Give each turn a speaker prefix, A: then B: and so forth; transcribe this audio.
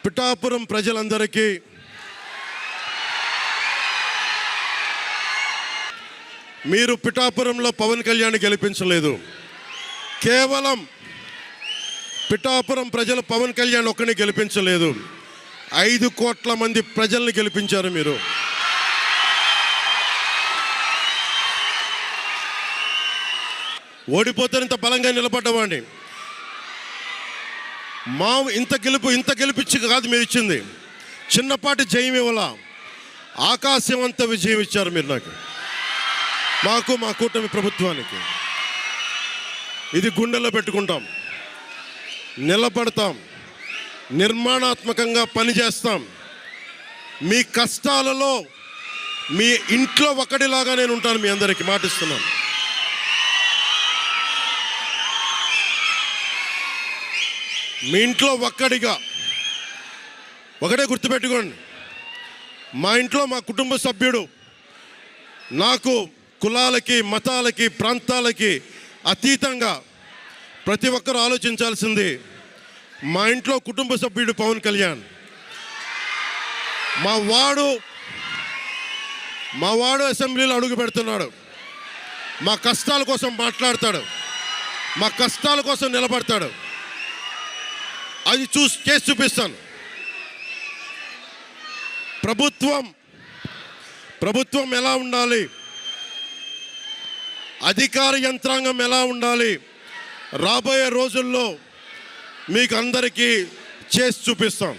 A: పిఠాపురం ప్రజలందరికీ మీరు పిఠాపురంలో పవన్ కళ్యాణ్ గెలిపించలేదు. కేవలం పిఠాపురం ప్రజలు పవన్ కళ్యాణ్ ఒక్కడిని గెలిపించలేదు, 5 కోట్ల మంది ప్రజల్ని గెలిపించారు మీరు. ఓడిపోతే ఇంత బలంగా నిలబడ్డవాడిని. మా ఇంత గెలిపించి కాదు మీరు ఇచ్చింది, చిన్నపాటి జయం ఇవ్వాల, ఆకాశవంత విజయం ఇచ్చారు మీరు నాకు, మాకు, మా కూటమి ప్రభుత్వానికి. ఇది గుండెల్లో పెట్టుకుంటాం, నిలబడతాం, నిర్మాణాత్మకంగా పనిచేస్తాం. మీ కష్టాలలో మీ ఇంట్లో ఒకటిలాగా నేను ఉంటాను, మీ అందరికీ మాటిస్తున్నాను. మీ ఇంట్లో ఒక్కడిగా, ఒకటే గుర్తుపెట్టుకోండి, మా ఇంట్లో మా కుటుంబ సభ్యుడు. నాకు కులాలకి, మతాలకి, ప్రాంతాలకి అతీతంగా ప్రతి ఒక్కరూ ఆలోచించాల్సింది, మా ఇంట్లో కుటుంబ సభ్యుడు పవన్ కళ్యాణ్. మా వాడు అసెంబ్లీలో అడుగు పెడుతున్నాడు, మా కష్టాల కోసం మాట్లాడతాడు, మా కష్టాల కోసం నిలబడతాడు. అది చేసి చూపిస్తాను. ప్రభుత్వం ఎలా ఉండాలి, అధికార యంత్రాంగం ఎలా ఉండాలి, రాబోయే రోజుల్లో మీకు అందరికీ చేసి చూపిస్తాం.